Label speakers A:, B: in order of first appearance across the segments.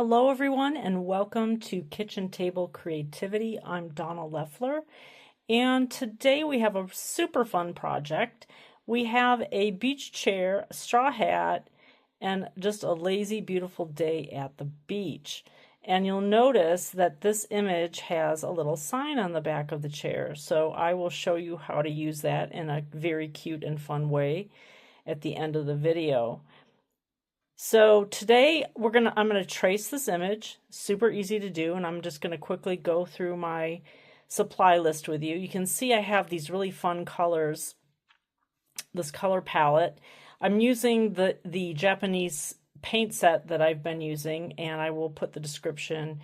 A: Hello everyone and welcome to Kitchen Table Creativity. I'm Donna Leffler and today we have a super fun project. We have a beach chair, a straw hat, and just a lazy beautiful day at the beach. And you'll notice that this image has a little sign on the back of the chair. So I will show you how to use that in a very cute and fun way at the end of the video. So today I'm going to trace this image, super easy to do, and I'm just going to quickly go through my supply list with you. You can see I have these really fun colors, this color palette. I'm using the Japanese paint set that I've been using, and I will put the description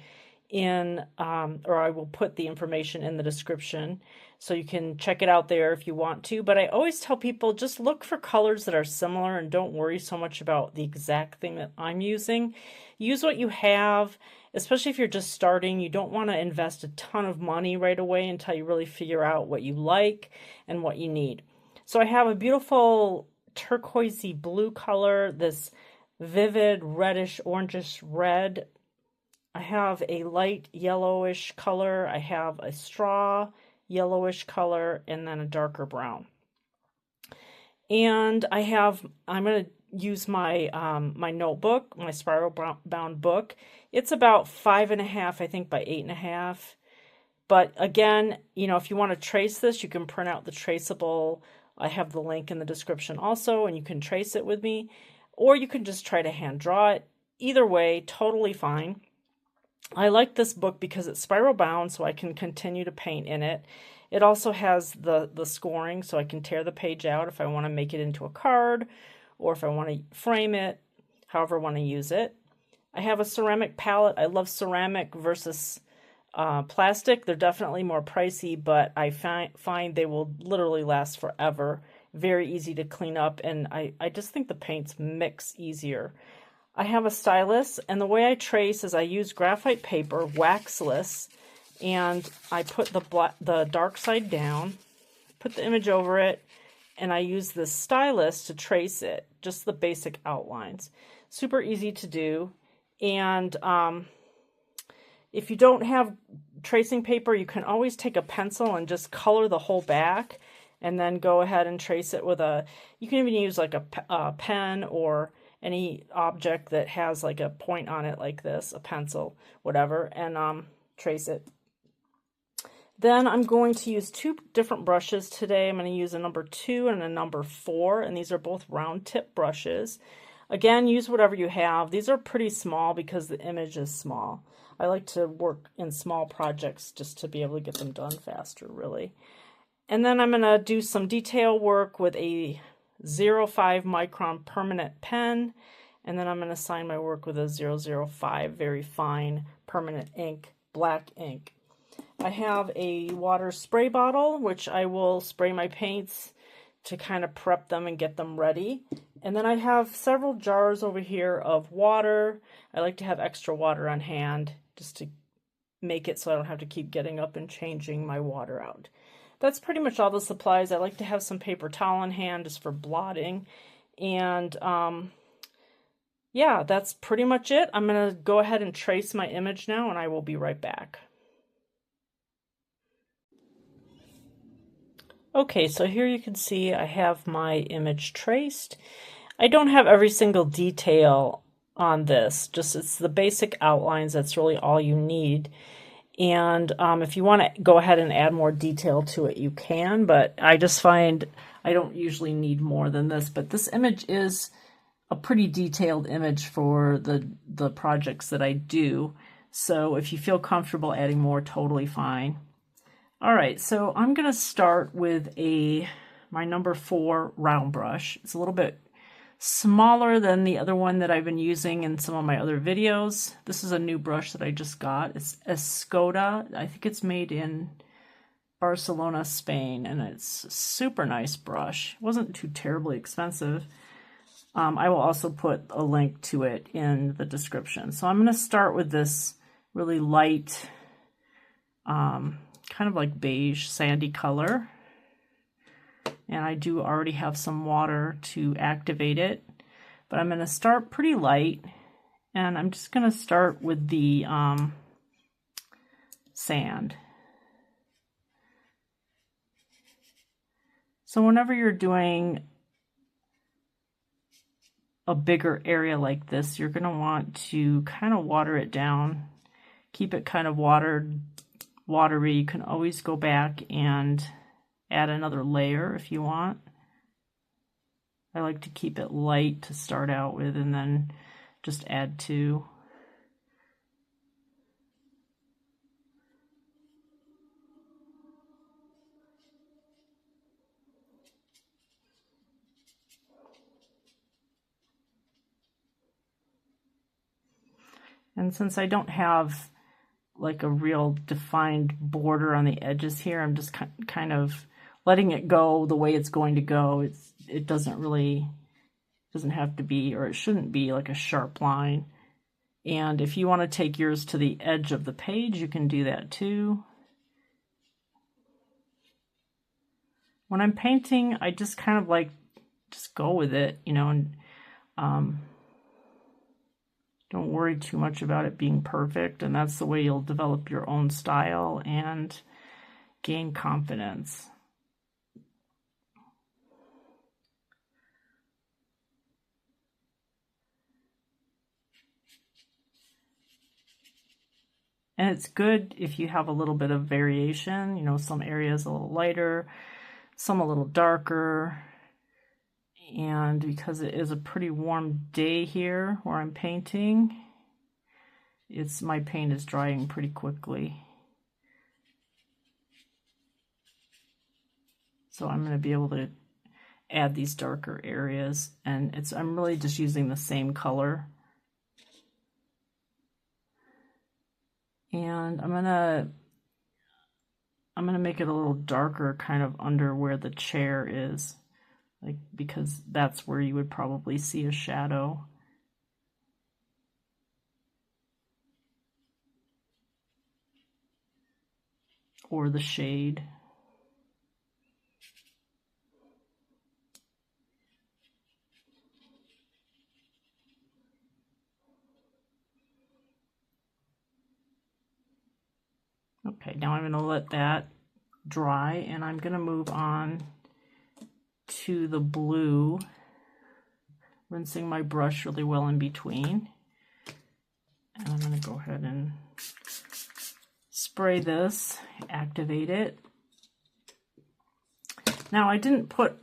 A: in, or I will put the information in the description so you can check it out there if you want to. But I always tell people just look for colors that are similar and don't worry so much about the exact thing that I'm using. Use what you have, especially if you're just starting. You don't want to invest a ton of money right away until you really figure out what you like and what you need. So I have a beautiful turquoisey blue color, this vivid reddish orangish red. I have a light yellowish color, I have a straw yellowish color, and then a darker brown. And I'm going to use my my notebook, my spiral bound book. It's about 5.5, I think, by 8.5. But again, you know, if you want to trace this, you can print out the traceable. I have the link in the description also, and you can trace it with me. Or you can just try to hand draw it. Either way, totally fine. I like this book because it's spiral bound, so I can continue to paint in it. It also has the scoring, so I can tear the page out if I want to make it into a card, or if I want to frame it, however I want to use it. I have a ceramic palette. I love ceramic versus plastic. They're definitely more pricey, but I find they will literally last forever. Very easy to clean up, and I just think the paints mix easier. I have a stylus, and the way I trace is I use graphite paper, waxless, and I put the dark side down, put the image over it, and I use this stylus to trace it, just the basic outlines. Super easy to do, and if you don't have tracing paper, you can always take a pencil and just color the whole back, and then go ahead and trace it with you can even use like a pen or any object that has like a point on it like this, a pencil, whatever, and trace it. Then I'm going to use two different brushes today. I'm going to use a number 2 and a number 4, and these are both round tip brushes. Again, use whatever you have. These are pretty small because the image is small. I like to work in small projects just to be able to get them done faster, really. And then I'm going to do some detail work with a 0.5 micron permanent pen, and then I'm going to sign my work with a 0.05 very fine permanent ink, black ink. I have a water spray bottle, which I will spray my paints to kind of prep them and get them ready. And then I have several jars over here of water. I like to have extra water on hand just to make it so I don't have to keep getting up and changing my water out. That's pretty much all the supplies. I like to have some paper towel on hand just for blotting. And yeah, that's pretty much it. I'm going to go ahead and trace my image now, and I will be right back. Okay, so here you can see I have my image traced. I don't have every single detail on this, just it's the basic outlines. That's really all you need. And if you want to go ahead and add more detail to it, you can, but I just find I don't usually need more than this. But this image is a pretty detailed image for the projects that I do. So if you feel comfortable adding more, totally fine. All right, so I'm going to start with my number 4 round brush. It's a little bit smaller than the other one that I've been using in some of my other videos. This is a new brush that I just got. It's Escoda. I think it's made in Barcelona, Spain, and it's a super nice brush. It wasn't too terribly expensive. I will also put a link to it in the description. So I'm going to start with this really light, kind of like beige sandy color. And I do already have some water to activate it, but I'm going to start pretty light And I'm just going to start with the sand. So whenever you're doing a bigger area like this, you're going to want to kind of water it down. Keep it kind of watery. You can always go back and add another layer if you want. I like to keep it light to start out with and then just add to. And since I don't have like a real defined border on the edges here, I'm just kind of letting it go the way it's going to go. It doesn't have to be, or it shouldn't be, like a sharp line. And if you want to take yours to the edge of the page, you can do that too. When I'm painting, I just kind of like, just go with it, you know, and don't worry too much about it being perfect, and that's the way you'll develop your own style and gain confidence. And it's good if you have a little bit of variation, you know, some areas a little lighter, some a little darker. And because it is a pretty warm day here where I'm painting, my paint is drying pretty quickly. So I'm going to be able to add these darker areas, and I'm really just using the same color. And I'm gonna make it a little darker kind of under where the chair is, like, because that's where you would probably see a shadow. Or the shade. Okay, now I'm going to let that dry, and I'm going to move on to the blue, rinsing my brush really well in between. And I'm going to go ahead and spray this, activate it. Now I didn't put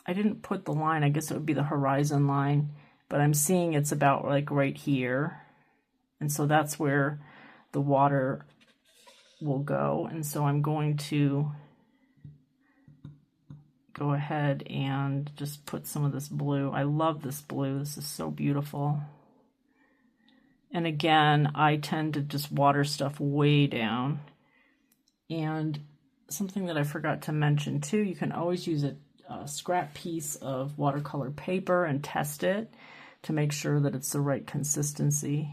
A: the line, I guess it would be the horizon line, but I'm seeing it's about like right here. And so that's where the water will go. And so I'm going to go ahead and just put some of this blue. I love this blue. This is so beautiful. And again, I tend to just water stuff way down. And something that I forgot to mention too, you can always use a scrap piece of watercolor paper and test it to make sure that it's the right consistency.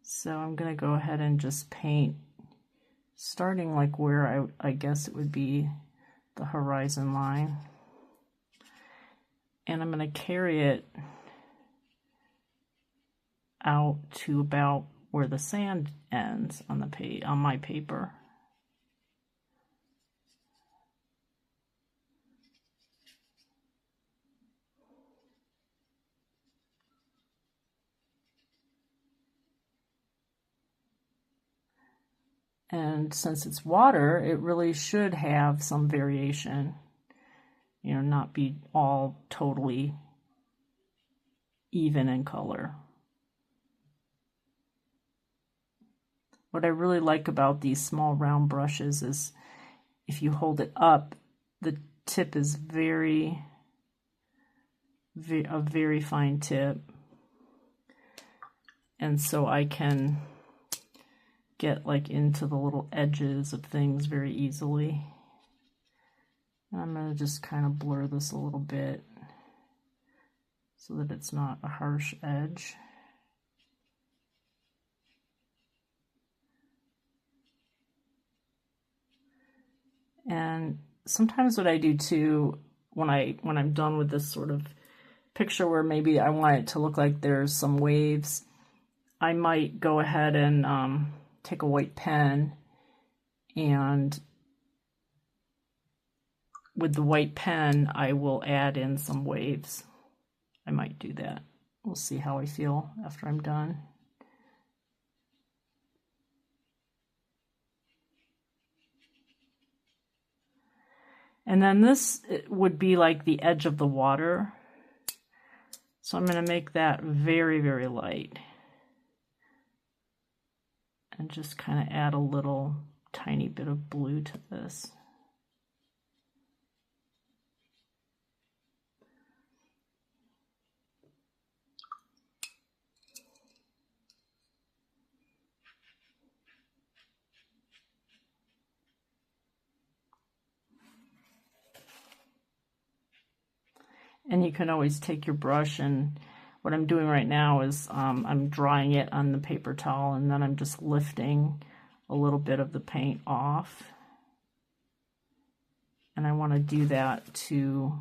A: So I'm going to go ahead and just paint, starting like where I guess it would be the horizon line. And I'm going to carry it out to about where the sand ends on the page, on my paper. And since it's water, it really should have some variation, you know, not be all totally even in color. What I really like about these small round brushes is if you hold it up, the tip is a very fine tip. And so I can get like into the little edges of things very easily. I'm going to just kind of blur this a little bit so that it's not a harsh edge. And sometimes what I do too, when I'm done with this sort of picture where maybe I want it to look like there's some waves, I might go ahead and take a white pen, and with the white pen I will add in some waves. I might do that. We'll see how I feel after I'm done. And then this would be like the edge of the water. So I'm going to make that very, very light. And just kind of add a little tiny bit of blue to this. And you can always take your brush, and what I'm doing right now is I'm drying it on the paper towel, and then I'm just lifting a little bit of the paint off. And I want to do that to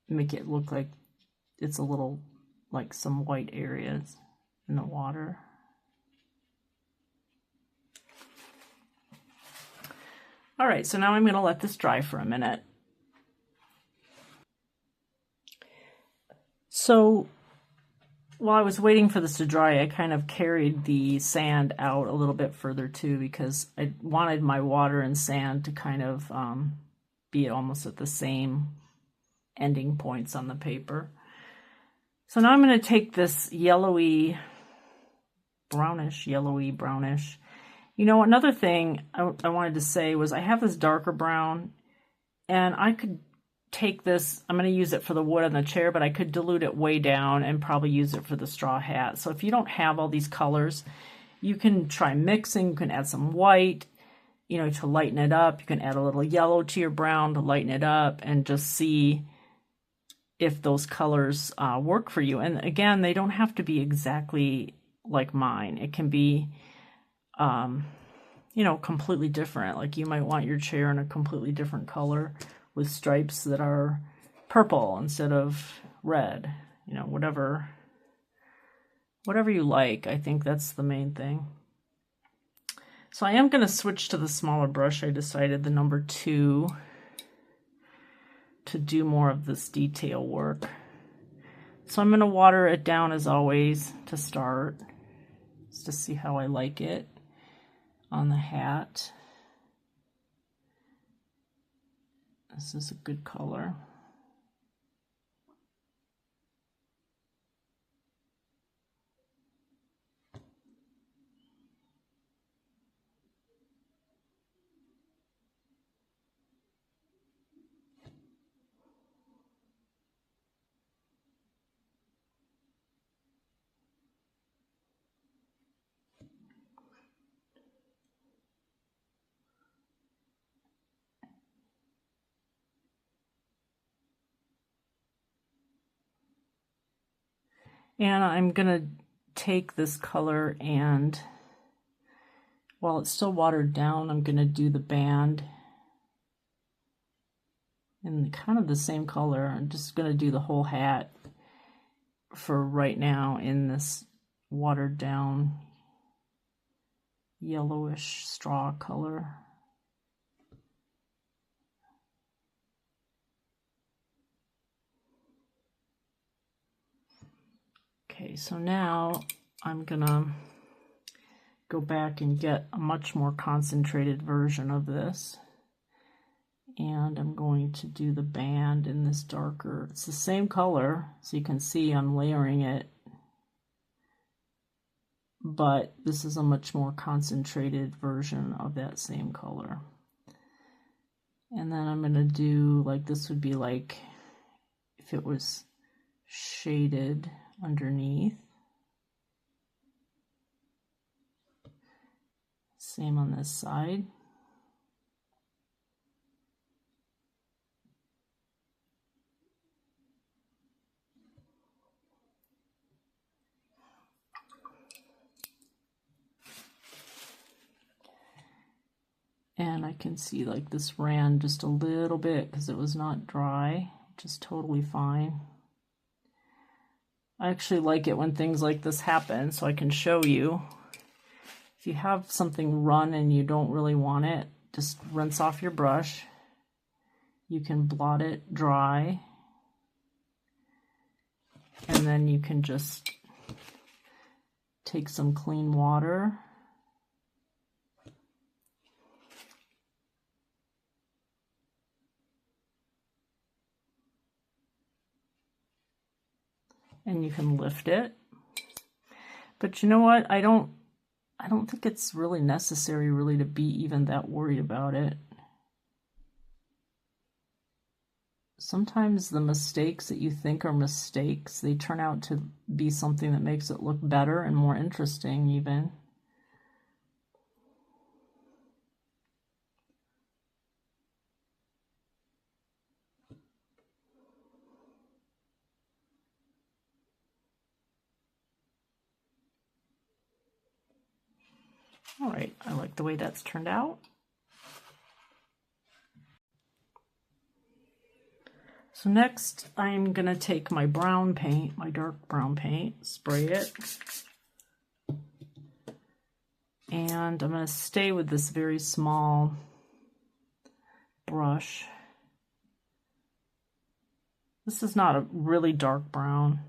A: make it look like it's a little, like some white areas in the water. All right, so now I'm going to let this dry for a minute. So while I was waiting for this to dry, I kind of carried the sand out a little bit further too, because I wanted my water and sand to kind of be almost at the same ending points on the paper. So now I'm going to take this yellowy, brownish. You know, another thing I wanted to say was I have this darker brown, and I could take this, I'm going to use it for the wood on the chair, but I could dilute it way down and probably use it for the straw hat. So if you don't have all these colors, you can try mixing. You can add some white, you know, to lighten it up. You can add a little yellow to your brown to lighten it up, and just see if those colors work for you. And again, they don't have to be exactly like mine. It can be, you know, completely different. Like you might want your chair in a completely different color with stripes that are purple instead of red, you know, whatever you like. I think that's the main thing. So I am going to switch to the smaller brush. I decided the number 2 to do more of this detail work. So I'm going to water it down as always to start, just to see how I like it on the hat. This is a good color. And I'm going to take this color, and while it's still watered down, I'm going to do the band in kind of the same color. I'm just going to do the whole hat for right now in this watered down yellowish straw color. Okay, so now I'm gonna go back and get a much more concentrated version of this. And I'm going to do the band in this darker, it's the same color, so you can see I'm layering it, but this is a much more concentrated version of that same color. And then I'm going to do, like, this would be like if it was shaded underneath. Same on this side. And I can see like this ran just a little bit because it was not dry, which is totally fine. I actually like it when things like this happen, so I can show you. If you have something run and you don't really want it, just rinse off your brush. You can blot it dry, and then you can just take some clean water and you can lift it. But you know what? I don't think it's really necessary really to be even that worried about it. Sometimes the mistakes that you think are mistakes, they turn out to be something that makes it look better and more interesting even. All right, I like the way that's turned out. So next I'm going to take my brown paint, my dark brown paint, spray it. And I'm going to stay with this very small brush. This is not a really dark brown.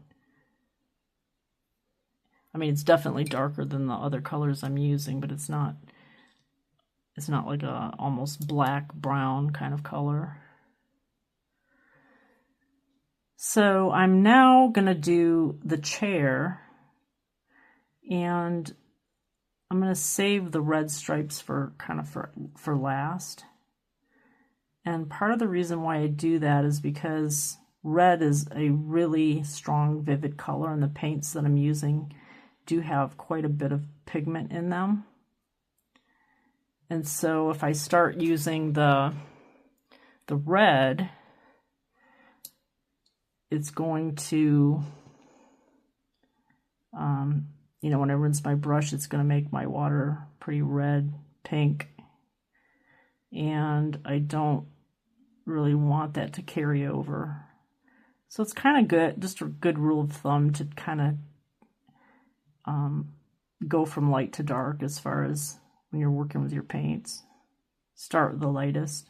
A: I mean, it's definitely darker than the other colors I'm using, but it's not like a almost black brown kind of color. So I'm now going to do the chair, and I'm going to save the red stripes for last. And part of the reason why I do that is because red is a really strong, vivid color, and the paints that I'm using do have quite a bit of pigment in them. And so if I start using the red, it's going to, you know, when I rinse my brush, it's going to make my water pretty red, pink. And I don't really want that to carry over. So it's kind of good, just a good rule of thumb to kind of go from light to dark as far as when you're working with your paints. Start with the lightest.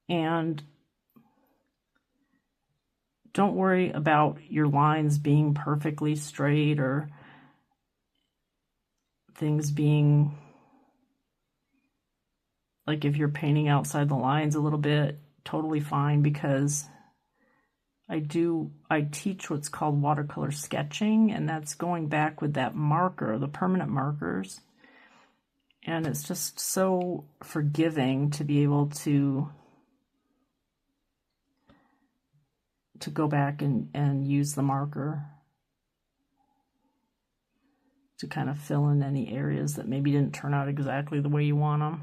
A: And don't worry about your lines being perfectly straight or things being like, if you're painting outside the lines a little bit, totally fine, because I teach what's called watercolor sketching, and that's going back with that marker, the permanent markers. And it's just so forgiving to be able to go back and use the marker to kind of fill in any areas that maybe didn't turn out exactly the way you want them.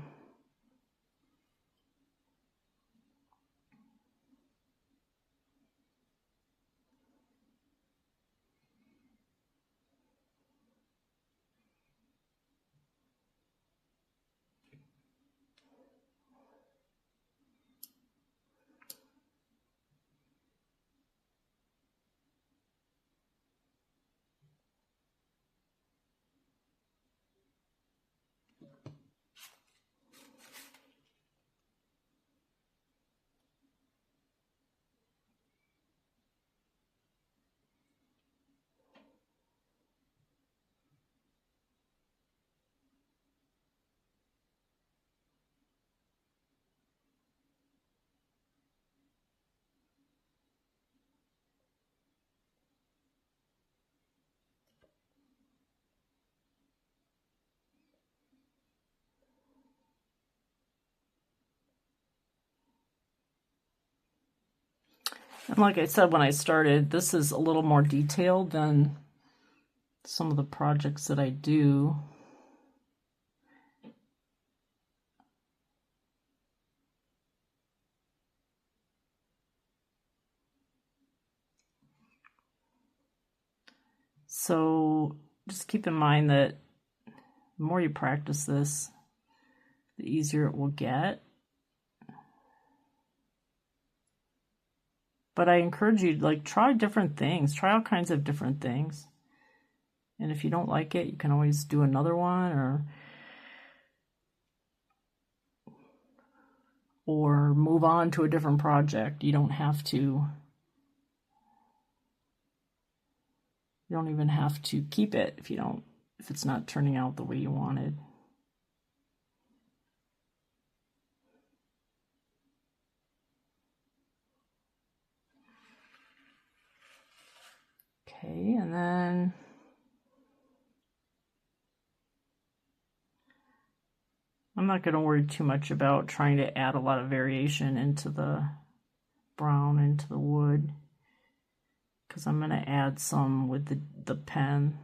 A: And like I said when I started, this is a little more detailed than some of the projects that I do. So just keep in mind that the more you practice this, the easier it will get. But I encourage you to like try different things, try all kinds of different things. And if you don't like it, you can always do another one or move on to a different project. You don't even have to keep it if it's not turning out the way you wanted. Okay, and then I'm not going to worry too much about trying to add a lot of variation into the brown, into the wood, because I'm going to add some with the pen.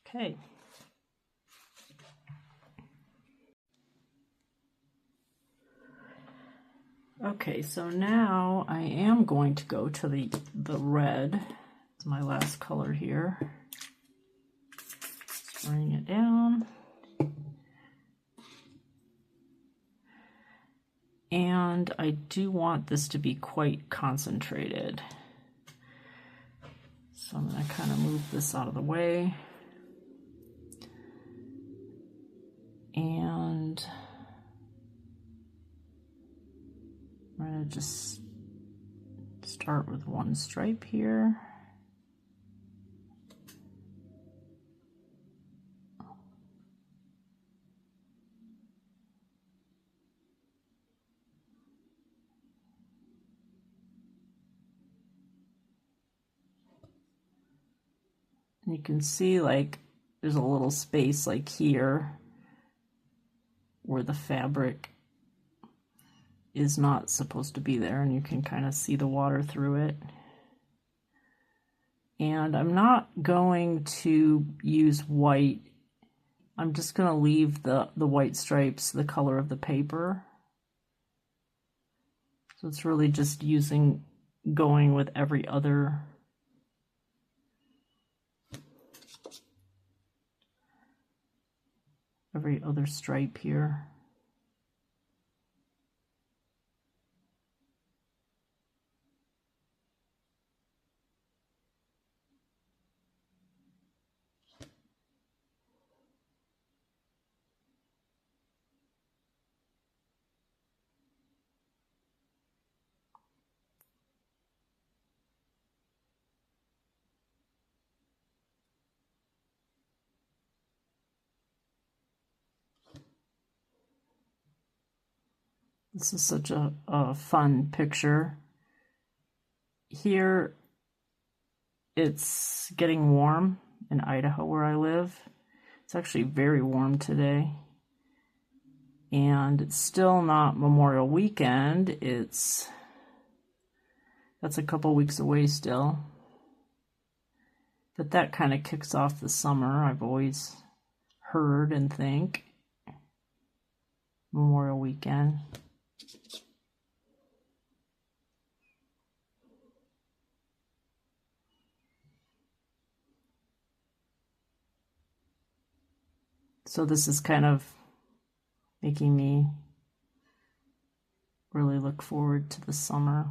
A: Okay. Okay, so now I am going to go to the red. It's my last color here. Spraying it down. And I do want this to be quite concentrated. So I'm going to kind of move this out of the way. And I'm going to just start with one stripe here. And you can see like there's a little space like here where the fabric is not supposed to be there, and you can kind of see the water through it. And I'm not going to use white. I'm just going to leave the white stripes the color of the paper. So it's really just going with every other stripe here. This is such a fun picture. Here, it's getting warm in Idaho where I live. It's actually very warm today. And it's still not Memorial Weekend. That's a couple weeks away still. But that kind of kicks off the summer, I've always heard and think. Memorial Weekend. So this is kind of making me really look forward to the summer.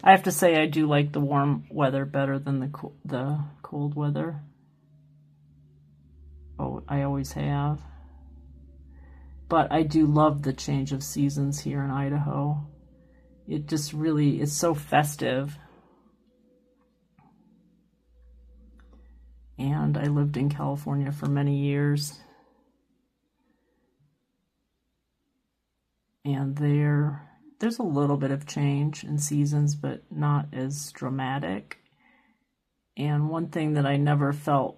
A: I have to say I do like the warm weather better than the cold weather. Oh, I always have. But I do love the change of seasons here in Idaho. It just really is so festive. And I lived in California for many years. And there's a little bit of change in seasons, but not as dramatic. And one thing that I never felt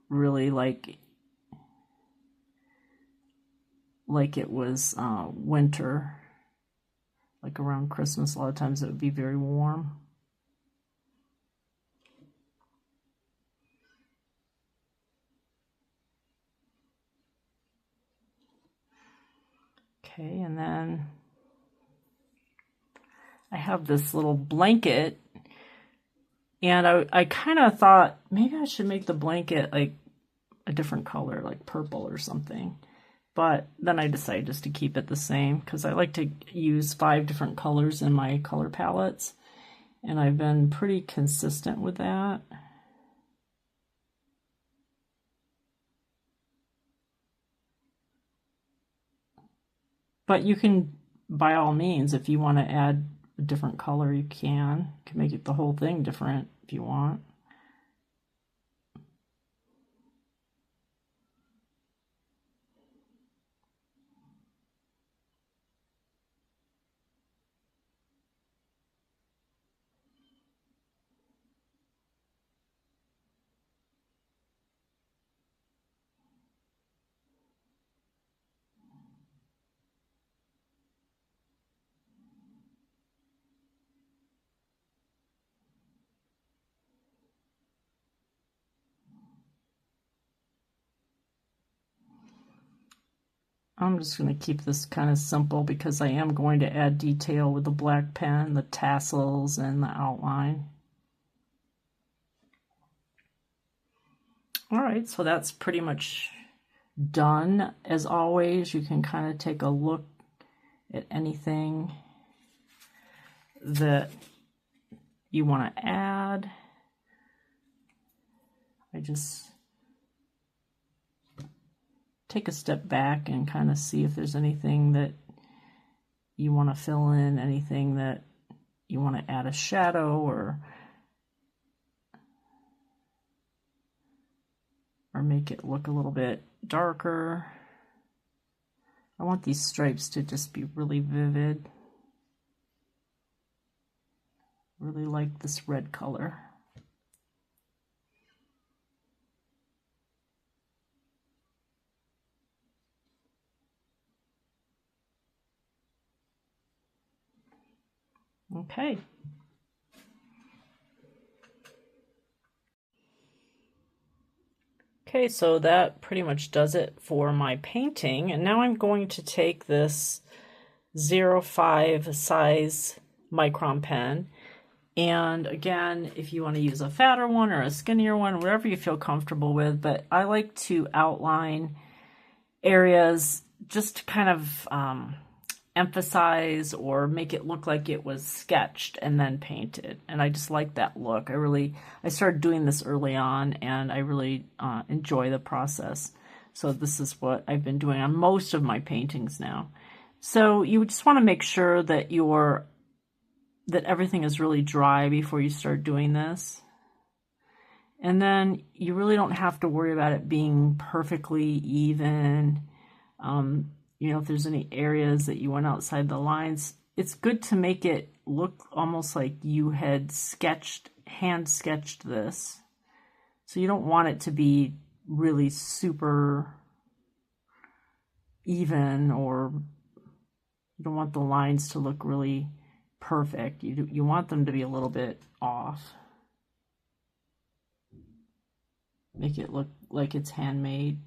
A: really like it was winter. Like around Christmas, a lot of times it would be very warm. Okay, and then I have this little blanket, and I kind of thought maybe I should make the blanket like a different color, like purple or something. But then I decided just to keep it the same because I like to use 5 different colors in my color palettes, and I've been pretty consistent with that. But you can, by all means, if you want to add a different color, you can. You can make it the whole thing different if you want. I'm just going to keep this kind of simple because I am going to add detail with the black pen, the tassels, and the outline. All right, so that's pretty much done. As always, you can kind of take a look at anything that you want to add. I just take a step back and kind of see if there's anything that you want to fill in, anything that you want to add a shadow or make it look a little bit darker. I want these stripes to just be really vivid. Really like this red color. Okay. Okay, so that pretty much does it for my painting. And now I'm going to take this 0.5 size micron pen. And again, if you want to use a fatter one or a skinnier one, whatever you feel comfortable with, but I like to outline areas just to kind of emphasize or make it look like it was sketched and then painted. And I just like that look. I started doing this early on, and I really enjoy the process. So this is what I've been doing on most of my paintings now. So you just want to make sure that that everything is really dry before you start doing this. And then you really don't have to worry about it being perfectly even. You know, if there's any areas that you went outside the lines, it's good to make it look almost like you had hand sketched this. So you don't want it to be really super even, or you don't want the lines to look really perfect. You want them to be a little bit off. Make it look like it's handmade.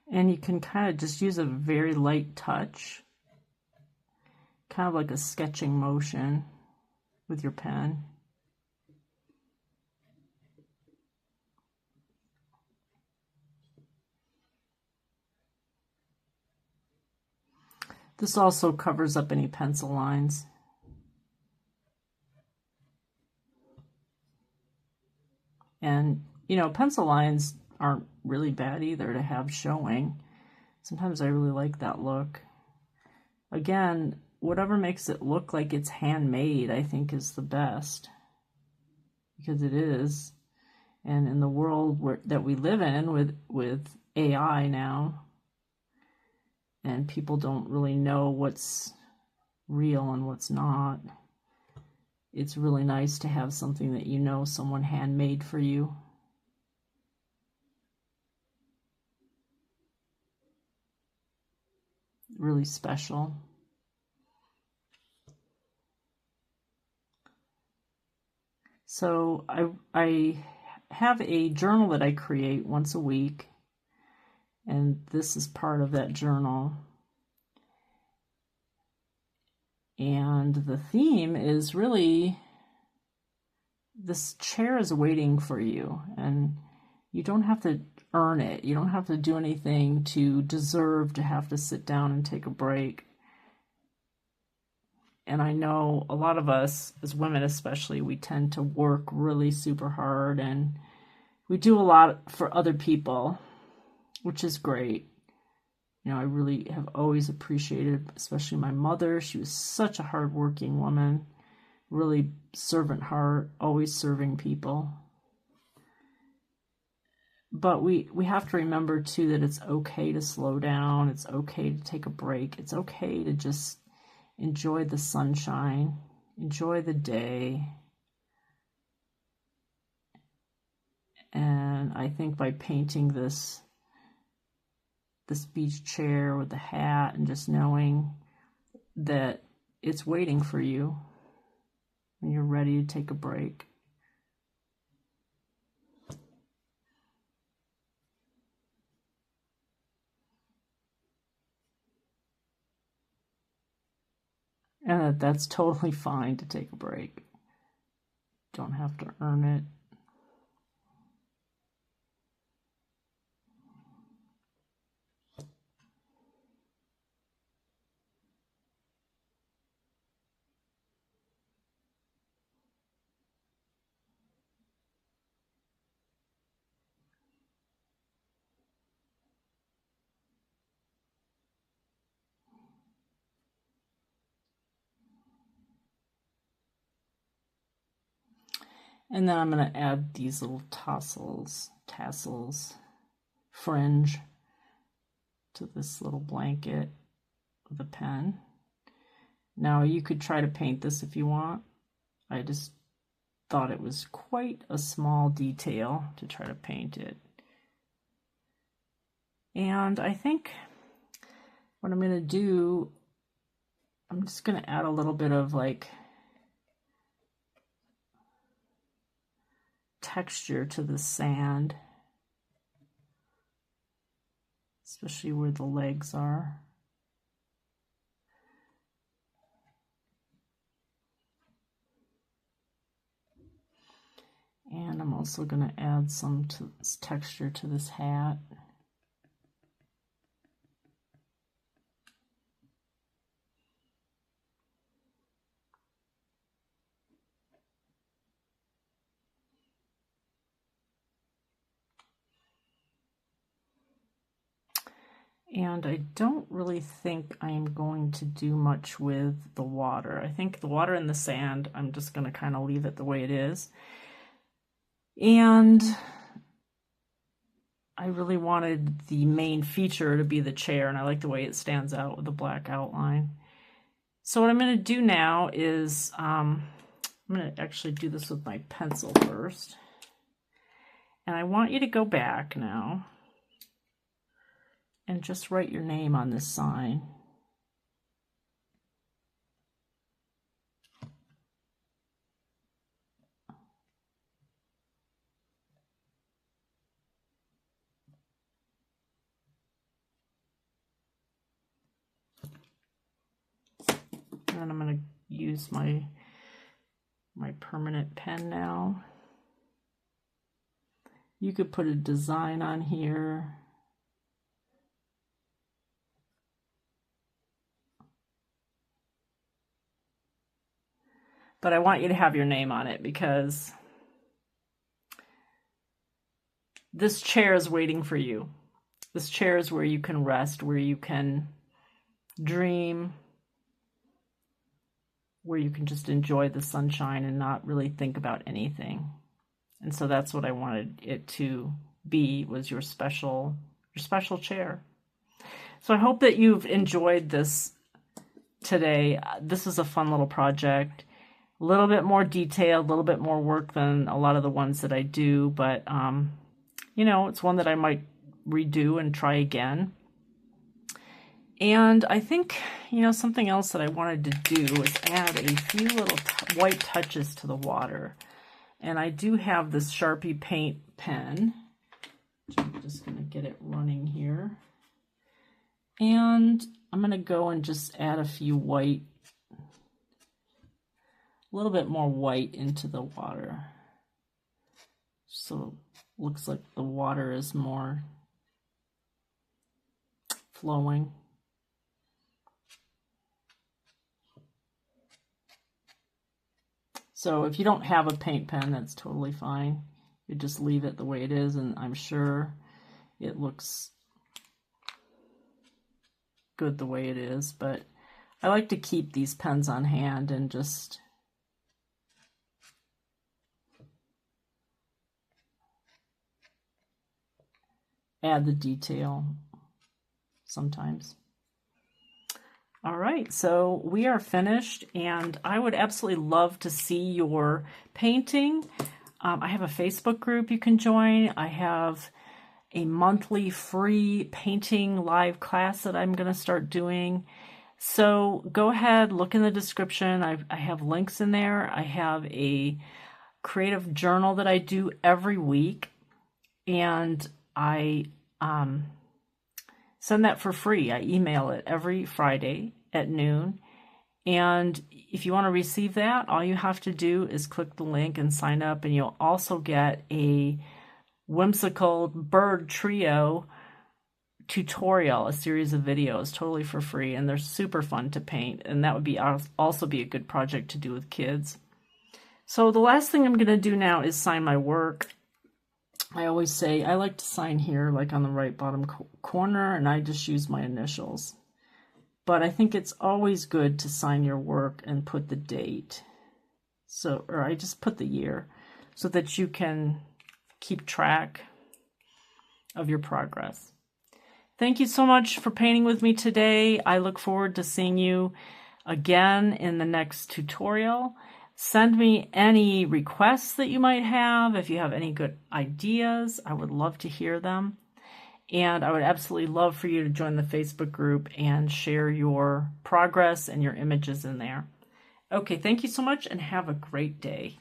A: And you can kind of just use a very light touch, kind of like a sketching motion with your pen. This also covers up any pencil lines. And, you know, pencil lines aren't really bad either to have showing. Sometimes I really like that look. Again, whatever makes it look like it's handmade, I think is the best. Because it is. And in the world that we live in with AI now, and people don't really know what's real and what's not, it's really nice to have something that you know someone handmade for you. Really special. So I have a journal that I create once a week, and this is part of that journal. And the theme is really, this chair is waiting for you, and you don't have to earn it. You don't have to do anything to deserve to have to sit down and take a break. And I know a lot of us, as women especially, we tend to work really super hard, and we do a lot for other people, which is great. You know, I really have always appreciated, especially my mother. She was such a hardworking woman, really servant heart, always serving people. But we have to remember too that it's okay to slow down. It's okay to take a break. It's okay to just enjoy the sunshine, enjoy the day. And I think by painting this beach chair with the hat and just knowing that it's waiting for you when you're ready to take a break. And that's totally fine to take a break. Don't have to earn it. And then I'm going to add these little tassels, fringe to this little blanket with a pen. Now you could try to paint this if you want. I just thought it was quite a small detail to try to paint it. And I think what I'm going to do, I'm just going to add a little bit of like texture to the sand, especially where the legs are. And I'm also going to add some texture to this hat. And I don't really think I am going to do much with the water. I think the water and the sand, I'm just going to kind of leave it the way it is. And I really wanted the main feature to be the chair, and I like the way it stands out with the black outline. So what I'm going to do now is, I'm going to actually do this with my pencil first. And I want you to go back now and just write your name on this sign. And then I'm going to use my permanent pen now. You could put a design on here. But I want you to have your name on it because this chair is waiting for you. This chair is where you can rest, where you can dream, where you can just enjoy the sunshine and not really think about anything. And so that's what I wanted it to be, was your special chair. So I hope that you've enjoyed this today. This is a fun little project. A little bit more detailed, a little bit more work than a lot of the ones that I do, but, you know, it's one that I might redo and try again. And I think, you know, something else that I wanted to do was add a few little white touches to the water. And I do have this Sharpie paint pen. I'm just going to get it running here. And I'm going to go and just add a few white, a little bit more white into the water. So it looks like the water is more flowing. So if you don't have a paint pen, that's totally fine. You just leave it the way it is, and I'm sure it looks good the way it is. But I like to keep these pens on hand and just add the detail sometimes. All right, so we are finished, and I would absolutely love to see your painting. I have a Facebook group you can join. I have a monthly free painting live class that I'm going to start doing. So go ahead, look in the description. I have links in there. I have a creative journal that I do every week, and I send that for free. I email it every Friday at noon. And if you want to receive that, all you have to do is click the link and sign up, and you'll also get a whimsical bird trio tutorial, a series of videos totally for free, and they're super fun to paint, and that would be also be a good project to do with kids. So the last thing I'm going to do now is sign my work. I always say I like to sign here, like on the right bottom corner, and I just use my initials. But I think it's always good to sign your work and put the date. So, or I just put the year so that you can keep track of your progress. Thank you so much for painting with me today. I look forward to seeing you again in the next tutorial. Send me any requests that you might have. If you have any good ideas, I would love to hear them. And I would absolutely love for you to join the Facebook group and share your progress and your images in there. Okay, thank you so much and have a great day.